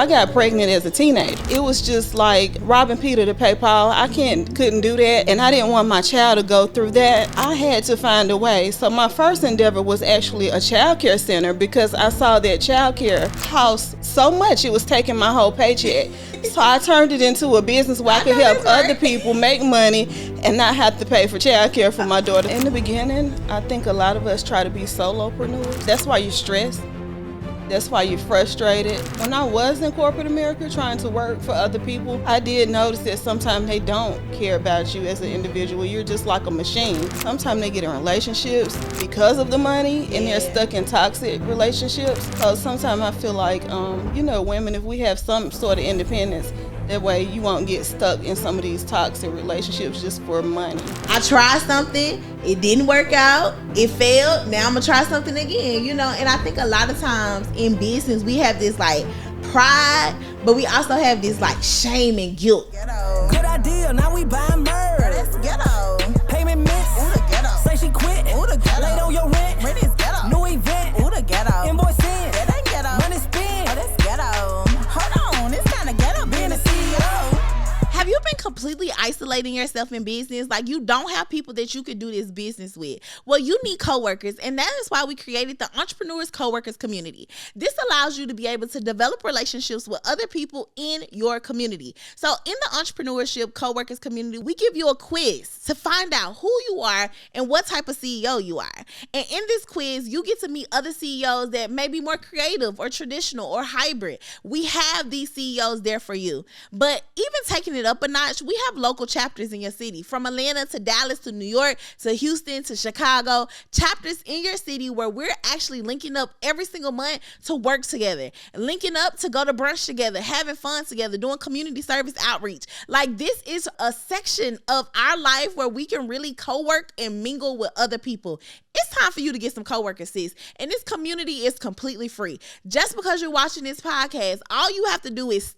I got pregnant as a teenager. It was just like robbing Peter to pay Paul. I couldn't do that, and I didn't want my child to go through that. I had to find a way. So my first endeavor was actually a childcare center because I saw that childcare cost so much. It was taking my whole paycheck. So I turned it into a business where I could help other people make money and not have to pay for childcare for my daughter. In the beginning, I think a lot of us try to be solopreneurs. That's why you're stressed. That's why you're frustrated. When I was in corporate America trying to work for other people, I did notice that sometimes they don't care about you as an individual. You're just like a machine. Sometimes they get in relationships because of the money and they're stuck in toxic relationships. So sometimes I feel like, women, if we have some sort of independence, that way you won't get stuck in some of these toxic relationships just for money. I tried something, it didn't work out, it failed, now I'm gonna try something again, and I think a lot of times in business we have this like pride, but we also have this like shame and guilt. Ghetto. Good idea, now we buying merch. That's ghetto. Payment miss. Ooh, the ghetto. Say she quit. Ooh, the ghetto. Late on your rent. Rent is ghetto. New event. Ooh, the ghetto. Invoice in. That ain't ghetto. Money spin. Oh, that's ghetto. Hold on, it's kind of ghetto being a CEO. Have you been completely isolating yourself in business? Like you don't have people that you could do this business with. Well, you need coworkers, and that is why we created the Entrepreneurs Coworkers community. This allows you to be able to develop relationships with other people in your community. So in the Entrepreneurship Coworkers community, we give you a quiz to find out who you are and what type of CEO you are. And in this quiz, you get to meet other CEOs that may be more creative or traditional or hybrid. We have these CEOs there for you. But even taking it up a notch, we have local chapters in your city, from Atlanta to Dallas to New York to Houston to Chicago, chapters in your city where we're actually linking up every single month to work together, linking up to go to brunch together, having fun together, doing community service outreach. Like this is a section of our life where we can really co-work and mingle with other people. It's time for you to get some coworkers, sis. And this community is completely free. Just because you're watching this podcast, all you have to do is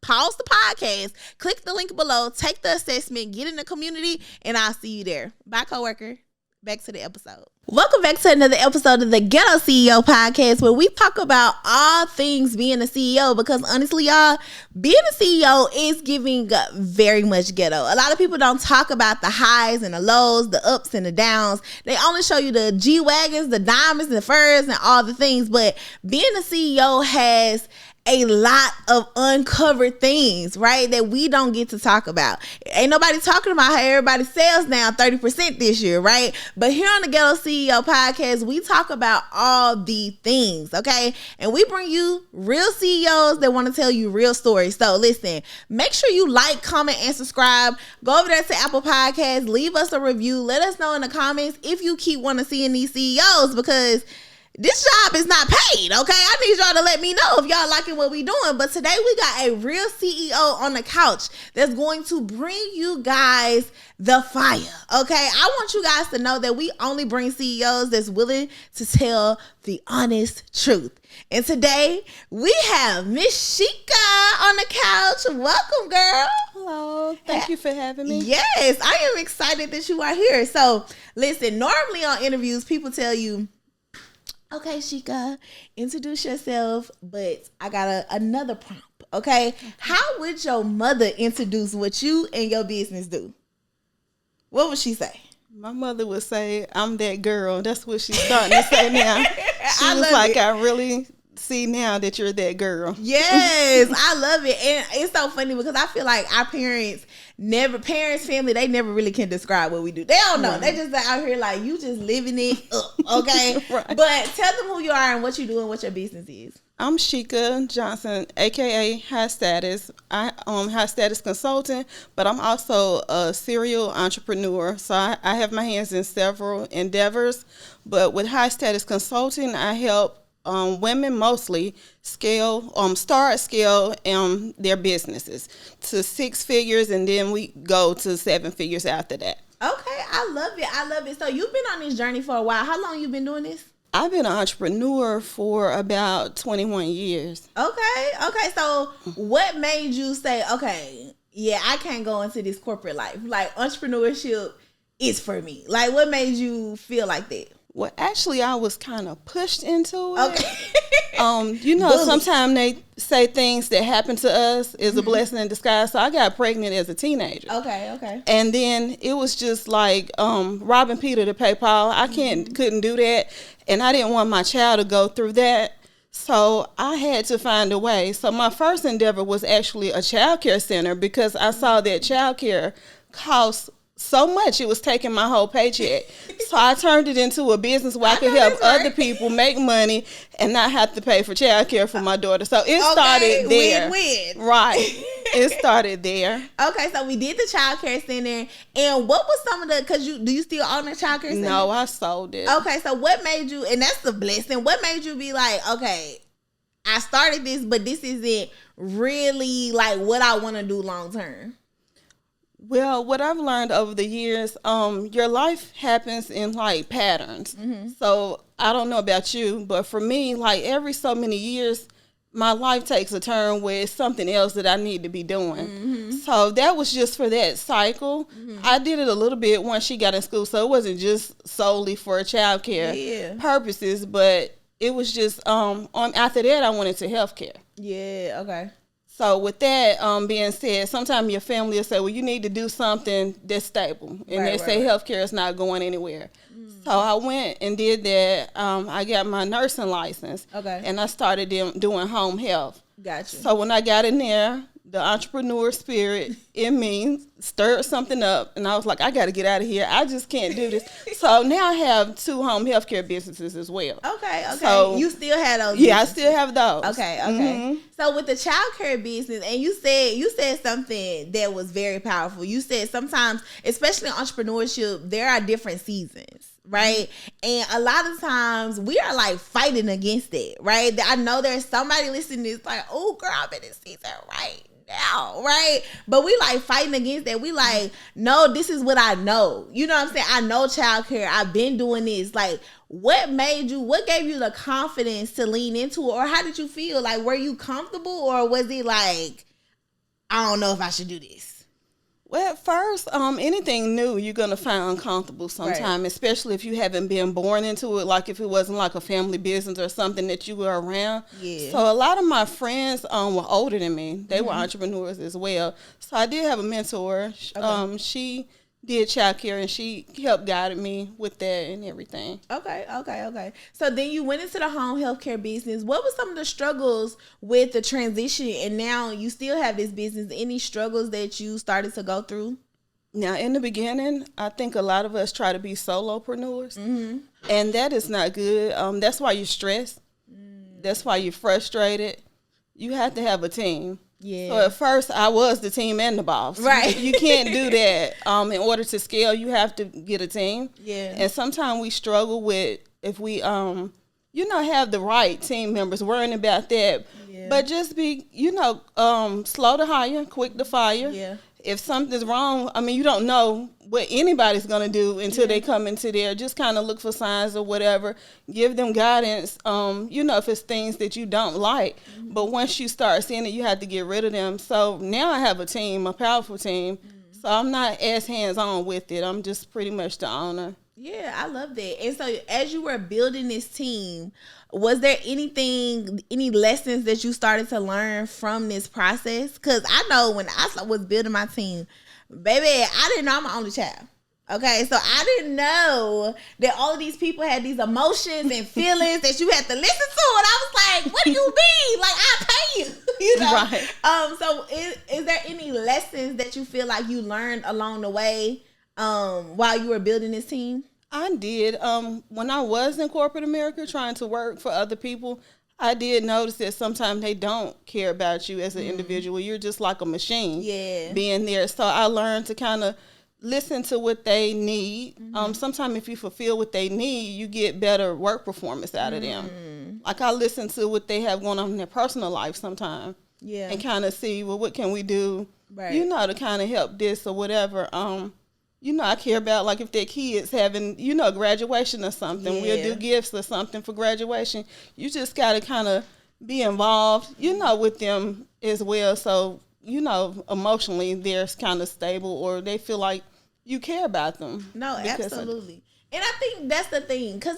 pause the podcast, click the link below, take the assessment, get in the community, and I'll see you there. Bye, coworker. Back to the episode. Welcome back to another episode of the Ghetto CEO Podcast, where we talk about all things being a CEO, because honestly, y'all, being a CEO is giving very much ghetto. A lot of people don't talk about the highs and the lows, the ups and the downs. They only show you the G-Wagons, the diamonds, the furs, and all the things. But being a CEO has a lot of uncovered things, right, that we don't get to talk about. Ain't nobody talking about how everybody's sales down 30% this year, right? But here on the Ghetto CEO Podcast, we talk about all the things, okay? And we bring you real CEOs that want to tell you real stories. So listen, make sure you like, comment, and subscribe. Go over there to Apple Podcasts, leave us a review. Let us know in the comments if you keep wanting to see these CEOs, because this job is not paid, okay? I need y'all to let me know if y'all liking what we doing. But today we got a real CEO on the couch that's going to bring you guys the fire, okay? I want you guys to know that we only bring CEOs that's willing to tell the honest truth. And today we have Miss Sheka on the couch. Welcome, girl. Hello. Thank you for having me. Yes, I am excited that you are here. So listen, normally on interviews, people tell you, okay, Sheka, introduce yourself, but I got another prompt, okay? How would your mother introduce what you and your business do? What would she say? My mother would say, I'm that girl. That's what she's starting to say now. She was like, I really see now that you're that girl. Yes, I love it. And it's so funny because I feel like our family, they never really can describe what we do. They don't know. Right. They just out here like, you just living it up, okay? Right. But tell them who you are and what you do and what your business is. I'm Sheka Johnson, aka High Status. I'm High Status Consultant, but I'm also a serial entrepreneur. So I have my hands in several endeavors. But with High Status Consulting, I help women mostly start their businesses to 6 figures, and then we go to 7 figures after that. Okay, I love it. So you've been on this journey for a while. How long you been doing this? I've been an entrepreneur for about 21 years. Okay. So what made you say, okay, yeah, I can't go into this corporate life. Like entrepreneurship is for me. Like what made you feel like that? Well, actually, I was kind of pushed into it. Okay. Sometimes they say things that happen to us is a blessing in disguise. So I got pregnant as a teenager. Okay. And then it was just like robbing Peter to pay Paul. I couldn't do that, and I didn't want my child to go through that. So I had to find a way. So my first endeavor was actually a childcare center because I saw that childcare costs so much, it was taking my whole paycheck. So I turned it into a business where I could help other people make money and not have to pay for childcare for my daughter. So it started there. Win-win. Right. It started there. Okay, so we did the childcare center. And what was some of the, do you still own the childcare center? No, I sold it. Okay, so what made you, and that's the blessing, what made you be like, okay, I started this, but this isn't really like what I want to do long term? Well, what I've learned over the years, your life happens in like patterns. So I don't know about you, but for me, like every so many years, my life takes a turn where it's something else that I need to be doing. So that was just for that cycle. I did it a little bit once she got in school, so it wasn't just solely for childcare purposes, but it was just after that I went into healthcare. Yeah, okay. So with that being said, sometimes your family will say, well, you need to do something that's stable. And they say healthcare is not going anywhere. So I went and did that. I got my nursing license. Okay. And I started doing home health. Gotcha. So when I got in there, the entrepreneur spirit in me stirred something up. And I was like, I got to get out of here. I just can't do this. So now I have 2 home healthcare businesses as well. Okay. So, you still had those? Yeah, I still have those. Okay. So with the childcare business, and you said something that was very powerful. You said sometimes, especially in entrepreneurship, there are different seasons. Right. And a lot of times we are like fighting against it. Right. I know there's somebody listening that's like, oh, girl, I'm in this season right now. Right. But we like fighting against that. We like, no, this is what I know. You know what I'm saying? I know childcare. I've been doing this. Like, what gave you the confidence to lean into it? Or how did you feel? Like, were you comfortable, or was it like, I don't know if I should do this? Well, at first, anything new, you're going to find uncomfortable sometimes, especially if you haven't been born into it, like if it wasn't like a family business or something that you were around. Yeah. So a lot of my friends were older than me. They were entrepreneurs as well. So I did have a mentor. Okay. She did childcare, and she helped guided me with that and everything. Okay. So then you went into the home healthcare business. What were some of the struggles with the transition? And now you still have this business. Any struggles that you started to go through? Now, in the beginning, I think a lot of us try to be solopreneurs, and that is not good. That's why you're stressed. That's why you're frustrated. You have to have a team. Yeah. So at first I was the team and the boss. Right. You can't do that. In order to scale, you have to get a team. Yeah. And sometimes we struggle with if we have the right team members, worrying about that. Yeah. But just be, slow to hire, quick to fire. Yeah. If something's wrong, you don't know what anybody's going to do until they come into there. Just kind of look for signs or whatever. Give them guidance, if it's things that you don't like. But once you start seeing it, you have to get rid of them. So now I have a team, a powerful team. So I'm not as hands-on with it. I'm just pretty much the owner. Yeah, I love that. And so as you were building this team, was there any lessons that you started to learn from this process? Because I know when I was building my team, baby, I didn't know I'm an only child. Okay, so I didn't know that all of these people had these emotions and feelings that you had to listen to. And I was like, what do you mean? Like, I pay you, Right. So is there any lessons that you feel like you learned along the way while you were building this team? I did. When I was in corporate America trying to work for other people, I did notice that sometimes they don't care about you as an individual. You're just like a machine being there. So I learned to kind of listen to what they need. Sometimes if you fulfill what they need, you get better work performance out of them. Like I listen to what they have going on in their personal life sometimes. Yeah. And kind of see, well, what can we do, to kind of help this or whatever. I care about, like, if their kids having, graduation or something. We'll do gifts or something for graduation. You just got to kind of be involved, with them as well. So, emotionally they're kind of stable or they feel like you care about them. No, absolutely. And I think that's the thing, because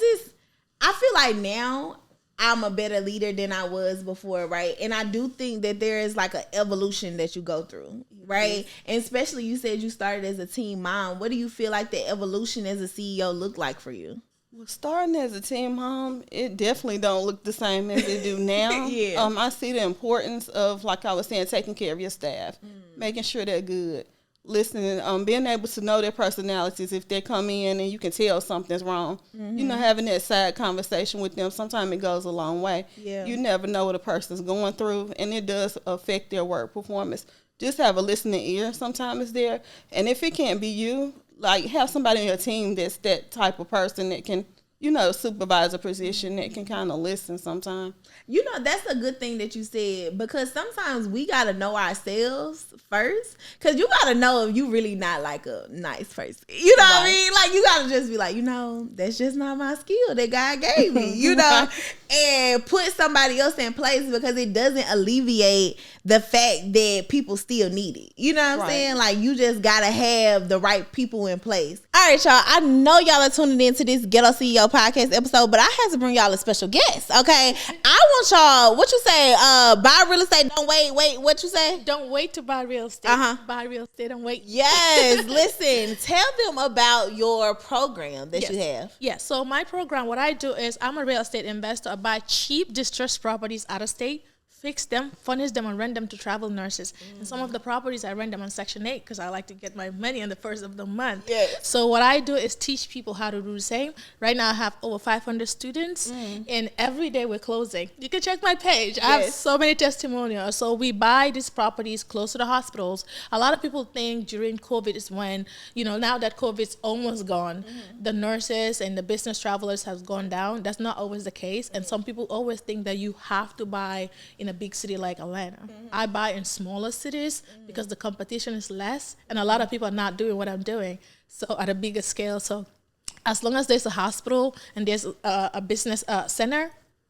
I feel like now I'm a better leader than I was before, right? And I do think that there is like an evolution that you go through, right? And especially you said you started as a teen mom. What do you feel like the evolution as a CEO looked like for you? Well, starting as a teen mom, it definitely don't look the same as it do now. Yeah. I see the importance of, like I was saying, taking care of your staff, making sure they're good, listening, being able to know their personalities if they come in and you can tell something's wrong. You know, having that side conversation with them, sometimes it goes a long way. Yeah. You never know what a person's going through, and it does affect their work performance. Just have a listening ear sometimes is there. And if it can't be you, like, have somebody in your team that's that type of person that can, you know, supervise a position that can kind of listen sometimes. You know, that's a good thing that you said, because sometimes we got to know ourselves first, because you got to know if you really not like a nice person. You know what I mean? Like, you got to just be like, you know, that's just not my skill that God gave me, you know, and put somebody else in place, because it doesn't alleviate the fact that people still need it. You know what I'm saying? Like, you just got to have the right people in place. All right, y'all. I know y'all are tuning into this Ghetto CEO podcast episode, but I had to bring y'all a special guest, okay? I want y'all, what you say, buy real estate, don't wait, what you say? Don't wait to buy real estate. Buy real estate and wait. Yes, listen, tell them about your program that you have. Yes, so my program, what I do is I'm a real estate investor. I buy cheap distressed properties out of state, fix them, furnish them, and rent them to travel nurses. And some of the properties, I rent them on Section 8 because I like to get my money on the first of the month. Yes. So what I do is teach people how to do the same. Right now I have over 500 students, and every day we're closing. You can check my page. I have so many testimonials. So we buy these properties close to the hospitals. A lot of people think during COVID is when, you know, now that COVID's almost gone, the nurses and the business travelers has gone down. That's not always the case. And some people always think that you have to buy in a big city like Atlanta. I buy in smaller cities because the competition is less, and a lot of people are not doing what I'm doing. So at a bigger scale. So as long as there's a hospital and there's a business center,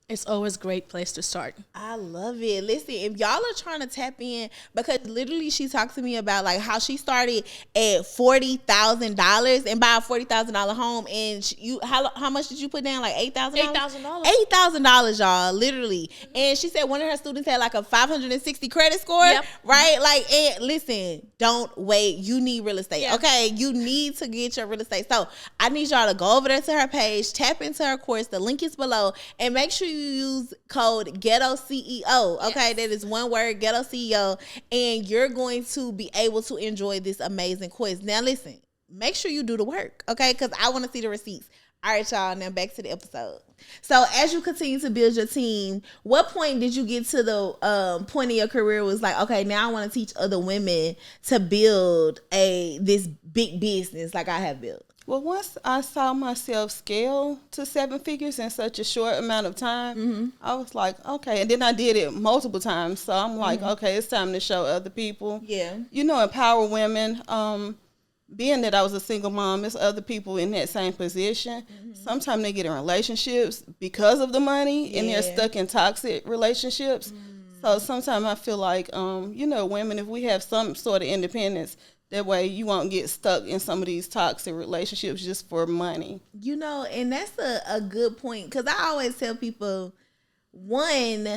it's always a great place to start. I love it. Listen, if y'all are trying to tap in, because literally she talked to me about like how she started at $40,000 and buy a $40,000 home, and how much did you put down? Like $8,000? $8,000. $8,000, y'all, literally. And she said one of her students had like a 560 credit score, right? Like, and listen, don't wait. You need real estate, okay? You need to get your real estate. So I need y'all to go over there to her page, tap into her course. The link is below, and make sure you use code Ghetto CEO, okay? That is one word, Ghetto CEO, and you're going to be able to enjoy this amazing course. Now listen, make sure you do the work, okay? Because I want to see the receipts. All right, y'all, now back to the episode. So as you continue to build your team, what point did you get to the point in your career was like, okay, now I want to teach other women to build this big business like I have built? Well, once I saw myself scale to 7 figures in such a short amount of time, I was like, okay. And then I did it multiple times. So I'm like, okay, it's time to show other people. Yeah. You know, empower women. Being that I was a single mom, there's other people in that same position. Sometimes they get in relationships because of the money, and they're stuck in toxic relationships. So sometimes I feel like, you know, women, if we have some sort of independence, that way you won't get stuck in some of these toxic relationships just for money. You know, and that's a good point, because I always tell people, one,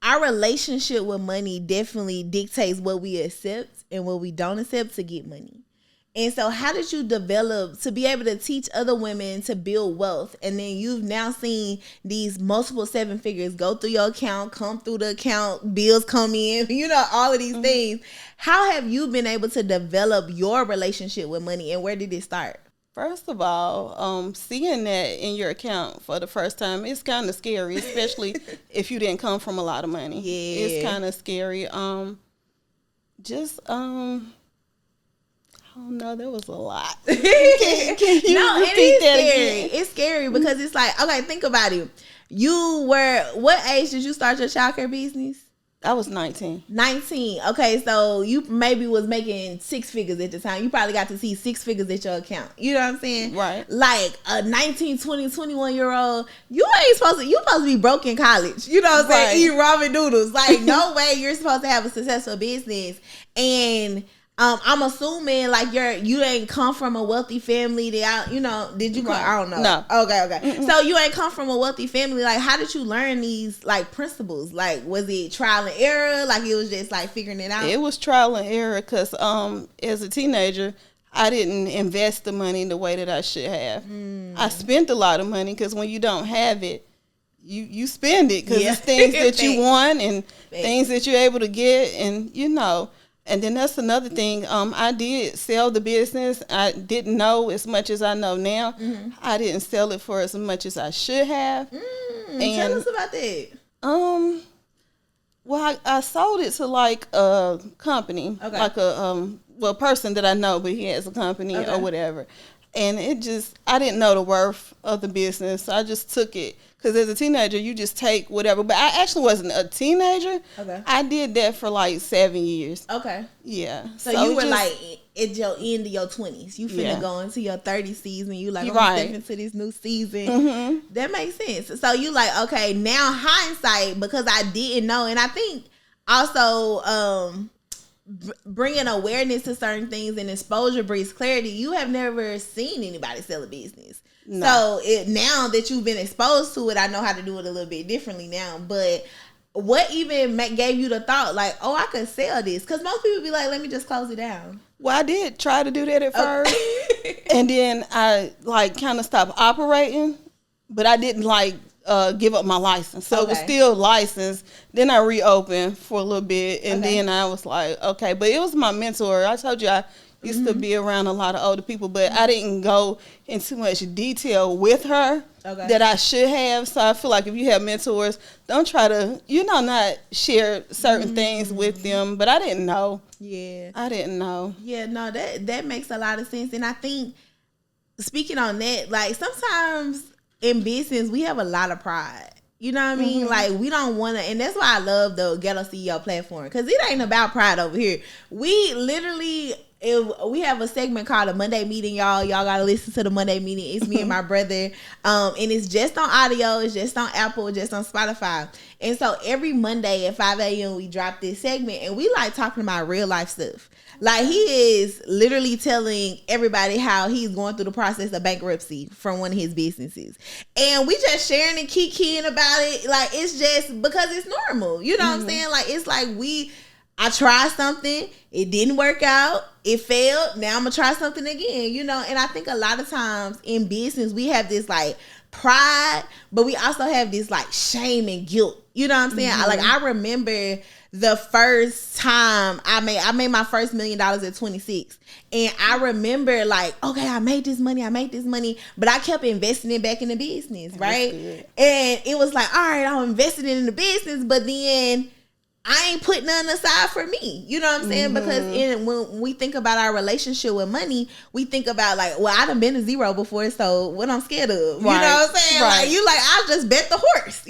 our relationship with money definitely dictates what we accept and what we don't accept to get money. And so how did you develop to be able to teach other women to build wealth? And then you've now seen these multiple 7 figures go through your account, come through the account, bills come in, you know, all of these things. How have you been able to develop your relationship with money, and where did it start? First of all, seeing that in your account for the first time, it's kind of scary, especially if you didn't come from a lot of money. Yeah. It's kind of scary. Oh no, that was a lot. Can you repeat that again? It's scary because it's like, okay, think about it. What age did you start your childcare business? I was 19. 19. Okay, so you maybe was making 6 figures at the time. You probably got to see 6 figures at your account. You know what I'm saying? Right. Like a 19, 20, 21-year-old, you supposed to be broke in college. You know what I'm saying? Eat ramen noodles. Like, no way you're supposed to have a successful business. And I'm assuming like you ain't come from a wealthy family. That did you? Right. I don't know. No. Okay. Mm-mm. So you ain't come from a wealthy family. Like, how did you learn these like principles? Like, was it trial and error? Like, it was just like figuring it out. It was trial and error because as a teenager, I didn't invest the money the way that I should have. I spent a lot of money because when you don't have it, you spend it because it's things that you want and things that you're able to get, and And then that's another thing. I did sell the business. I didn't know as much as I know now. Mm-hmm. I didn't sell it for as much as I should have. Tell us about that. Well, I sold it to like a company, like a person that I know, but he has a company or whatever. And I didn't know the worth of the business. So I just took it. Because as a teenager, you just take whatever. But I actually wasn't a teenager. Okay. I did that for like 7 years. Okay. Yeah. So you were like at your end of your 20s. You finna go into your 30th season. You like, I'm stepping into this new season. Mm-hmm. That makes sense. So you like, okay, now hindsight, because I didn't know. And I think also bringing awareness to certain things and exposure breeds clarity. You have never seen anybody sell a business. No. So now that you've been exposed to it, I know how to do it a little bit differently now. But what even gave you the thought, like, oh, I could sell this? Because most people be like, let me just close it down. Well, I did try to do that at first. And then I, like, kind of stopped operating. But I didn't, like, give up my license. So it was still licensed. Then I reopened for a little bit. And then I was like, okay. But it was my mentor. I told you I used to be around a lot of older people, but I didn't go into much detail with her that I should have. So I feel like if you have mentors, don't try to, not share certain things with them. But I didn't know. Yeah. I didn't know. Yeah, no, that makes a lot of sense. And I think, speaking on that, like, sometimes in business, we have a lot of pride. You know what I mean? Mm-hmm. Like, we don't want to, and that's why I love the Ghetto CEO platform, because it ain't about pride over here. We literally, we have a segment called a Monday meeting, y'all. Y'all got to listen to the Monday meeting. It's me and my brother. And it's just on audio. It's just on Apple, just on Spotify. And so every Monday at 5 a.m., we drop this segment, and we like talking about real life stuff. Like, he is literally telling everybody how he's going through the process of bankruptcy from one of his businesses. And we just sharing and kikiing about it. Like, it's just because it's normal. You know what I'm saying? Like, it's like I tried something. It didn't work out. It failed. Now I'm going to try something again, And I think a lot of times in business, we have this, like, pride, but we also have this, like, shame and guilt. You know what I'm saying? I remember the first time I made my first $1 million at 26. And I remember, like, okay, I made this money, but I kept investing it back in the business, right? And it was like, all right, I'm investing it in the business, but then I ain't putting nothing aside for me. You know what I'm saying? Because when we think about our relationship with money, we think about, like, well, I done been to zero before, so what I'm scared of. You know what I'm saying? Like, you like, I just bet the horse,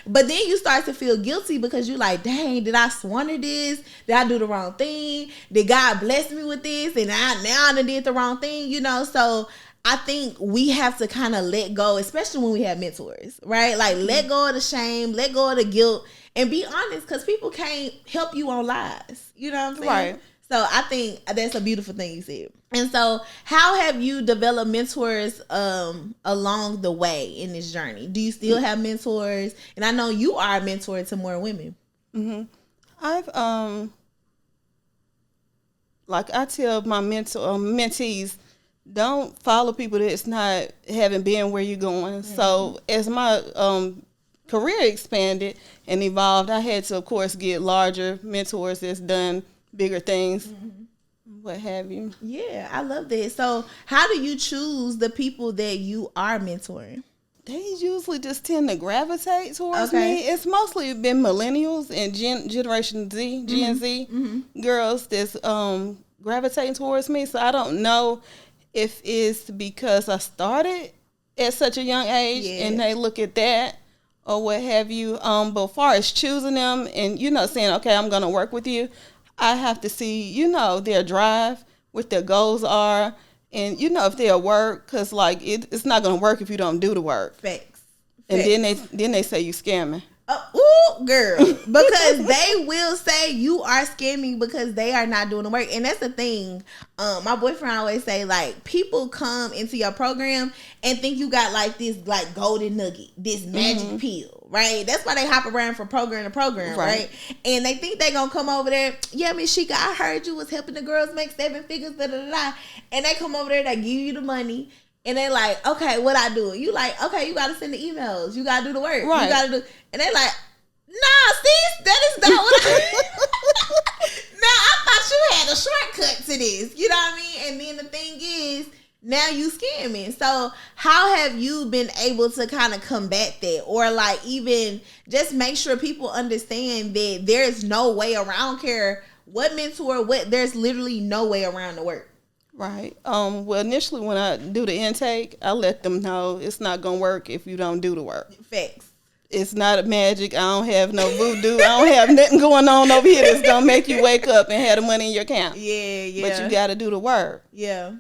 But then you start to feel guilty because you like, dang, did I squander this? Did I do the wrong thing? Did God bless me with this? And now I done did the wrong thing, So I think we have to kind of let go, especially when we have mentors, right? Like, let go of the shame, let go of the guilt, and be honest, because people can't help you on lies. You know what I'm saying? Right. So I think that's a beautiful thing you said. And so how have you developed mentors along the way in this journey? Do you still have mentors? And I know you are a mentor to more women. Mm-hmm. I've, like I tell my mentees, don't follow people that's not haven't been where you're going. Mm-hmm. So as my career expanded and evolved, I had to, of course, get larger mentors that's done bigger things, what have you. Yeah, I love that. So how do you choose the people that you are mentoring? They usually just tend to gravitate towards me. It's mostly been millennials and Generation Z, Gen Z girls that's gravitating towards me. So I don't know if it's because I started at such a young age and they look at that or what have you. But as far as choosing them and, saying, okay, I'm going to work with you, I have to see, their drive, what their goals are, and, if they'll work, because, like, it's not going to work if you don't do the work. Facts. And then they say you scamming. girl, because they will say you are scamming because they are not doing the work. And that's the thing. My boyfriend always say, like, people come into your program and think you got like this like golden nugget, this magic pill, right? That's why they hop around from program to program, right? And they think they gonna come over there. Yeah, Miss Sheka, I heard you was helping the girls make 7 figures, da da da. And they come over there, they give you the money. And they like, okay, what I do? You like, okay, you gotta send the emails. You gotta do the work. Right. You gotta do. And they like, nah, sis, that is not what I. Now I thought you had a shortcut to this. You know what I mean? And then the thing is, now you scamming. So how have you been able to kind of combat that, or like even just make sure people understand that there's no way around care what mentor, what there's literally no way around the work. Right. Well, initially when I do the intake, I let them know it's not going to work if you don't do the work. Facts. It's not a magic. I don't have no voodoo. I don't have nothing going on over here that's going to make you wake up and have the money in your account. Yeah. But you got to do the work. Yeah.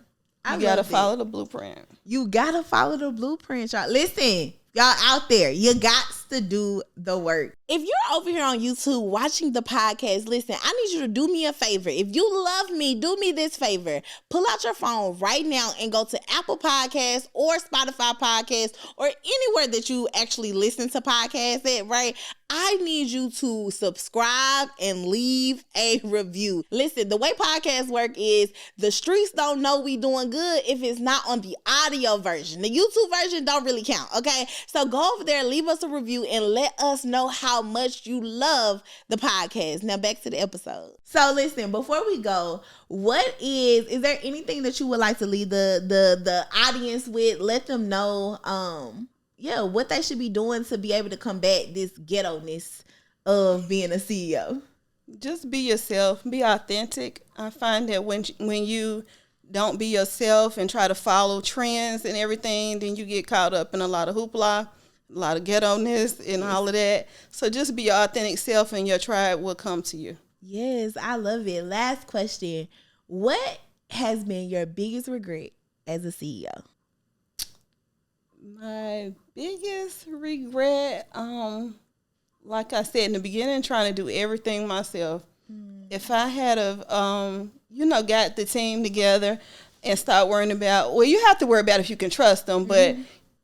You got to follow the blueprint. You got to follow the blueprint, y'all. Listen, y'all out there, you got to do the work. If you're over here on YouTube watching the podcast, listen, I need you to do me a favor. If you love me, do me this favor. Pull out your phone right now and go to Apple Podcasts or Spotify Podcasts or anywhere that you actually listen to podcasts at, right? I need you to subscribe and leave a review. Listen, the way podcasts work is the streets don't know we doing good if it's not on the audio version. The YouTube version don't really count, okay? So go over there, leave us a review, and let us know how much you love the podcast. Now back to the episode. So listen, before we go, is there anything that you would like to leave the audience with? Let them know what they should be doing to be able to combat this ghetto-ness of being a CEO. Just be yourself. Be authentic. I find that when you don't be yourself and try to follow trends and everything, then you get caught up in a lot of hoopla, a lot of ghetto-ness and all of that. So just be your authentic self and your tribe will come to you. Yes, I love it. Last question. What has been your biggest regret as a CEO? My biggest regret, like I said in the beginning, trying to do everything myself. If I had got the team together and start worrying about, well, you have to worry about if you can trust them, but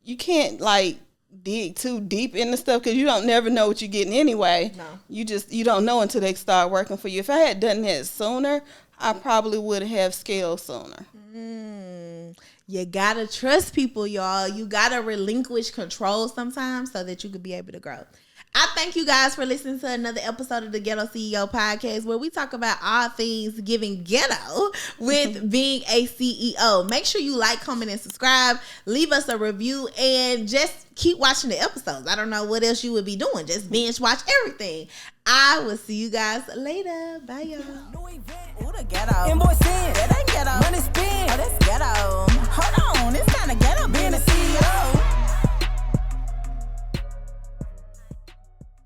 you can't like dig too deep into stuff because you don't never know what you're getting anyway. No. You don't know until they start working for you. If I had done that sooner, I probably would have scaled sooner. You gotta trust people, y'all. You gotta relinquish control sometimes so that you could be able to grow. I thank you guys for listening to another episode of the Ghetto CEO Podcast, where we talk about all things giving ghetto with being a CEO. Make sure you like, comment, and subscribe. Leave us a review and just keep watching the episodes. I don't know what else you would be doing. Just binge watch everything. I will see you guys later. Bye, y'all.